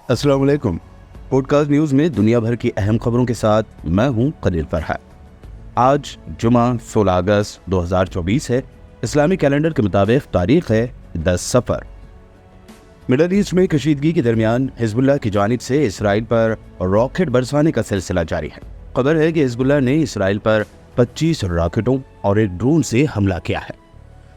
अस्सलाम वालेकुम। Podcast news में दुनिया भर की अहम खबरों के साथ मैं हूं खलील फरहाद। आज जुमा 16 अगस्त 2024 है। इस्लामी कैलेंडर के मुताबिक तारीख है 10 सफ़र। मिडल ईस्ट में कशीदगी के दरमियान हिजबुल्लाह की जानिब से इसराइल पर रॉकेट बरसाने का सिलसिला जारी है। खबर है कि हिजबुल्लाह ने इसराइल पर 25 रॉकेटों और एक ड्रोन से हमला किया है।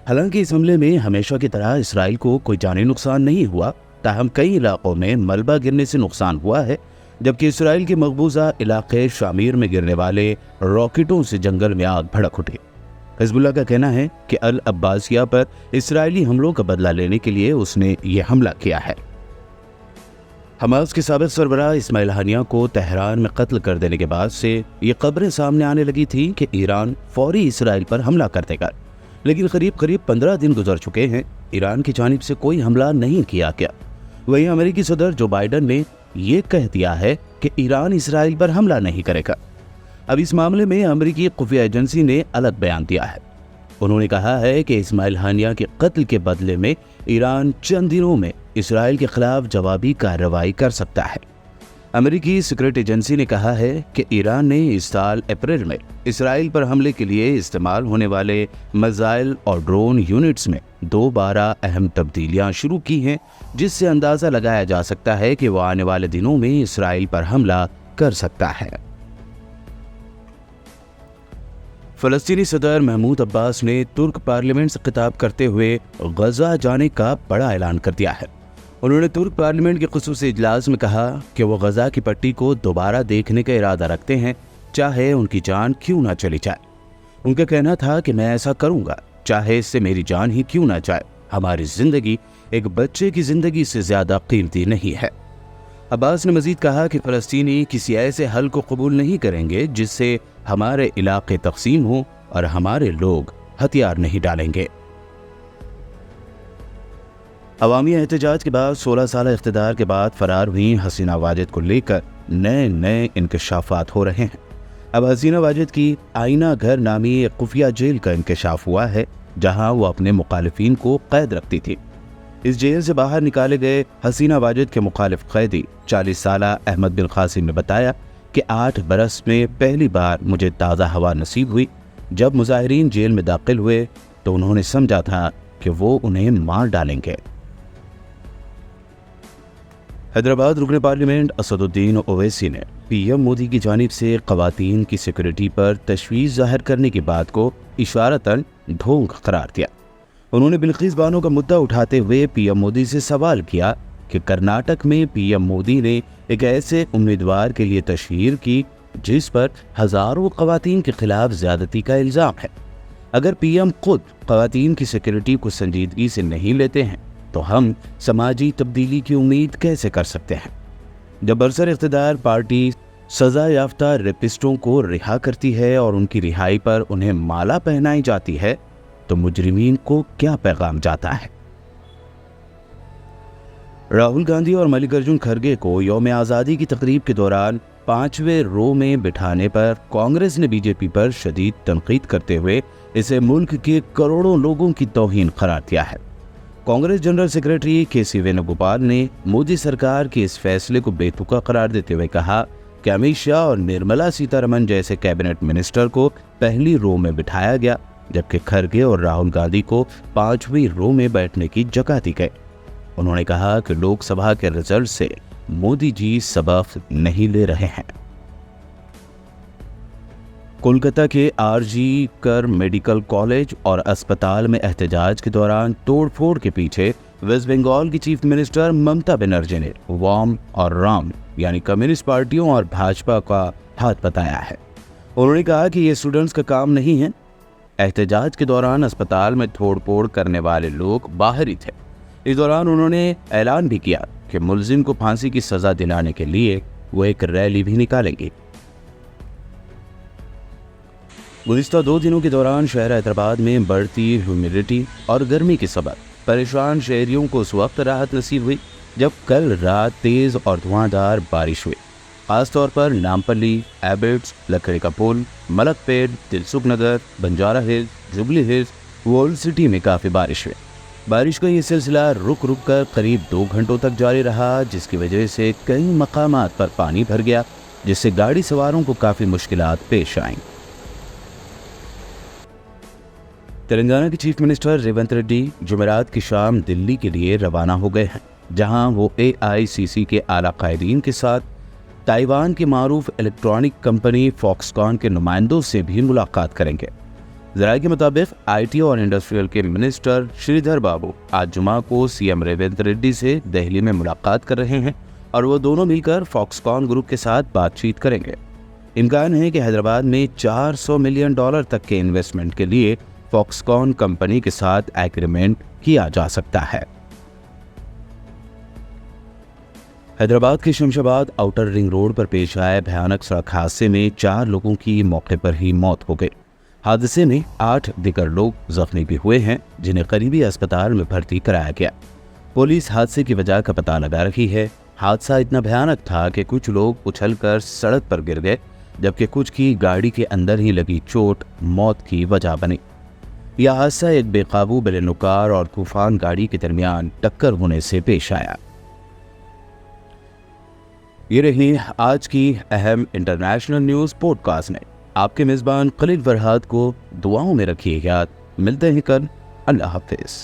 हालांकि इस हमले में हमेशा की तरह इसराइल को कोई जानी नुकसान नहीं हुआ, ताहम कई इलाकों में मलबा गिरने से नुकसान हुआ है, जबकि इसराइल के मकबूजा इलाके शामीर में गिरने वाले रॉकेटों से जंगल में आग भड़क उठी। हिजबुल्लाह का कहना है कि अल अब्बासिया पर इसराइली हमलों का बदला लेने के लिए उसने ये हमला किया है। हमास के साबिक सरबराह इस्माइल हानिया को तेहरान में कत्ल कर देने के बाद से ये खबरें सामने आने लगी थी कि ईरान फौरी इसराइल पर हमला कर देगा, लेकिन करीब 15 दिन गुजर चुके हैं, ईरान की जानिब से कोई हमला नहीं किया गया। वहीं अमेरिकी सदर जो बाइडन ने ये कह दिया है कि ईरान इसराइल पर हमला नहीं करेगा। अब इस मामले में अमेरिकी खुफिया एजेंसी ने अलग बयान दिया है। उन्होंने कहा है कि इस्माइल हानिया के कत्ल के बदले में ईरान चंद दिनों में इसराइल के खिलाफ जवाबी कार्रवाई कर सकता है। अमेरिकी सीक्रेट एजेंसी ने कहा है कि ईरान ने इस साल अप्रैल में इसराइल पर हमले के लिए इस्तेमाल होने वाले मिसाइल और ड्रोन यूनिट्स में दोबारा अहम तब्दीलियां शुरू की हैं, जिससे अंदाज़ा लगाया जा सकता है कि वो आने वाले दिनों में इसराइल पर हमला कर सकता है। फ़लस्तीनी सदर महमूद अब्बास ने तुर्क पार्लियामेंट से खिताब करते हुए गजा जाने का बड़ा ऐलान कर दिया है। उन्होंने तुर्क पार्लियामेंट के खुसूसी इजलास में कहा कि वो गजा की पट्टी को दोबारा देखने का इरादा रखते हैं, चाहे उनकी जान क्यों ना चली जाए। उनका कहना था कि मैं ऐसा करूंगा, चाहे इससे मेरी जान ही क्यों ना जाए। हमारी जिंदगी एक बच्चे की जिंदगी से ज्यादा कीमती नहीं है। अब्बास ने मजीद कहा कि फ़लस्तीनी किसी ऐसे हल को कबूल नहीं करेंगे जिससे हमारे इलाके तकसीम हो और हमारे लोग हथियार नहीं डालेंगे। अवामी एहतजाज के बाद 16 साल इख्तिदार के बाद फरार हुई हसीना वाजिद को लेकर नए इंकशाफात हो रहे हैं। अब हसीना वाजिद की आईना घर नामी एक खुफिया जेल का इंकशाफ हुआ है, जहां वो अपने मुखालिफिन को कैद रखती थी। इस जेल से बाहर निकाले गए हसीना वाजिद के मुखालिफ कैदी 40 साला अहमद बिन कासिम ने बताया कि 8 बरस में पहली बार मुझे ताज़ा हवा नसीब हुई। जब मुजाहिरीन जेल में दाखिल हुए तो उन्होंने समझा था कि वो उन्हें मार डालेंगे। हैदराबाद रुकन पार्लियामेंट असदुद्दीन ओवैसी ने पीएम मोदी की जानिब से ख़वातीन की सिक्योरिटी पर तशवीश जाहिर करने की बात को इशारतन ढोंग करार दिया। उन्होंने बिल्किस बानो का मुद्दा उठाते हुए पीएम मोदी से सवाल किया कि कर्नाटक में पीएम मोदी ने एक ऐसे उम्मीदवार के लिए तशहीर की जिस पर हज़ारों ख़वातीन के खिलाफ ज़्यादती का इल्ज़ाम है। अगर पीएम खुद ख़वातीन की सिक्योरिटी को संजीदगी से नहीं लेते हैं तो हम समाजी तब्दीली की उम्मीद कैसे कर सकते हैं। जब बरसर इख्तिदार पार्टी सज़ा याफ्ता रेपिस्टों को रिहा करती है और उनकी रिहाई पर उन्हें माला पहनाई जाती है तो मुजरिमीन को क्या पैगाम जाता है। राहुल गांधी और मल्लिकार्जुन खड़गे को यौम आज़ादी की तकरीब के दौरान 5वें रो में बिठाने पर कांग्रेस ने बीजेपी पर शदीद तनकीद करते हुए इसे मुल्क के करोड़ों लोगों की तौहीन करार दिया है। Congress general secretary KC. Venugopal ने मोदी सरकार के इस फैसले को बेतुका करार देते हुए कहा कि अमित शाह और निर्मला सीतारमण जैसे कैबिनेट मिनिस्टर को पहली रो में बिठाया गया, जबकि खड़गे और राहुल गांधी को 5वीं रो में बैठने की जगह दी गई। उन्होंने कहा कि लोकसभा के रिजल्ट से मोदी जी सबक नहीं ले रहे हैं। कोलकाता के आरजी कर मेडिकल कॉलेज और अस्पताल में एहतजाज के दौरान तोड़फोड़ के पीछे वेस्ट बंगाल की चीफ मिनिस्टर ममता बनर्जी ने वाम और राम यानी कम्युनिस्ट पार्टियों और भाजपा का हाथ बताया है। उन्होंने कहा कि ये स्टूडेंट्स का काम नहीं है। एहतजाज के दौरान अस्पताल में तोड़फोड़ करने वाले लोग बाहर ही थे। इस दौरान उन्होंने ऐलान भी किया कि मुलजिम को फांसी की सजा दिलाने के लिए वो एक रैली भी निकालेंगे। गुज़िश्ता 2 दिनों के दौरान शहर हैदराबाद में बढ़ती ह्यूमिडिटी और गर्मी के सबब परेशान शहरियों को उस वक्त राहत नसीब हुई जब कल रात तेज़ और धुआंधार बारिश हुई। खासतौर पर Nampally, Abids, Lakdi ka Pul, Malakpet, Dilsukh Nagar, Banjara Hills, Jubilee Hills, world city में काफ़ी बारिश हुई। بارش کا یہ سلسلہ رک رک کر قریب 2 گھنٹوں تک جاری رہا، جس کی وجہ سے کئی مقامات پر پانی بھر گیا، جس سے گاڑی سواروں کو کافی مشکلات پیش آئیں۔ تلنگانہ کے چیف منسٹر ریونت ریڈی جمعرات کی شام دلی کے لیے روانہ ہو گئے ہیں، جہاں وہ AICC کے اعلیٰ قائدین کے ساتھ تائیوان کی معروف الیکٹرانک کمپنی فاکس کان کے نمائندوں سے بھی ملاقات کریں گے۔ ذرائع کے مطابق IT اور انڈسٹریل کے منسٹر شری دھر بابو آج جمعہ کو CM ریونت ریڈی سے دہلی میں ملاقات کر رہے ہیں اور وہ دونوں مل کر فاکس کان گروپ کے ساتھ بات چیت کریں گے۔ امکان ہے کہ حیدرآباد میں $400 ملین تک کے انویسٹمنٹ کے لیے فاکس کان کمپنی کے ساتھ ایگریمنٹ کیا جا سکتا ہے۔ حیدرآباد کے شمشاباد آؤٹر رنگ روڈ پر پیش آئے بھیانک سڑک حادثے میں 4 لوگوں کی موقع پر ہی موت ہو گئی۔ حادثے میں 8 دیگر لوگ زخمی بھی ہوئے ہیں، جنہیں قریبی اسپتال میں بھرتی کرایا گیا۔ پولیس حادثے کی وجہ کا پتہ لگا رہی ہے۔ حادثہ اتنا بھیانک تھا کہ کچھ لوگ اچھل کر سڑک پر گر گئے، جبکہ کچھ کی گاڑی کے اندر ہی لگی چوٹ موت کی وجہ بنی۔ یہ حادثہ ایک بے قابو بلینوکار اور طوفان گاڑی کے درمیان ٹکر ہونے سے پیش آیا۔ یہ رہی آج کی اہم انٹرنیشنل نیوز پوڈ کاسٹ میں۔ آپ کے میزبان خلیل فرحات کو دعاؤں میں رکھیے یاد۔ ملتے ہیں کل۔ اللہ حافظ۔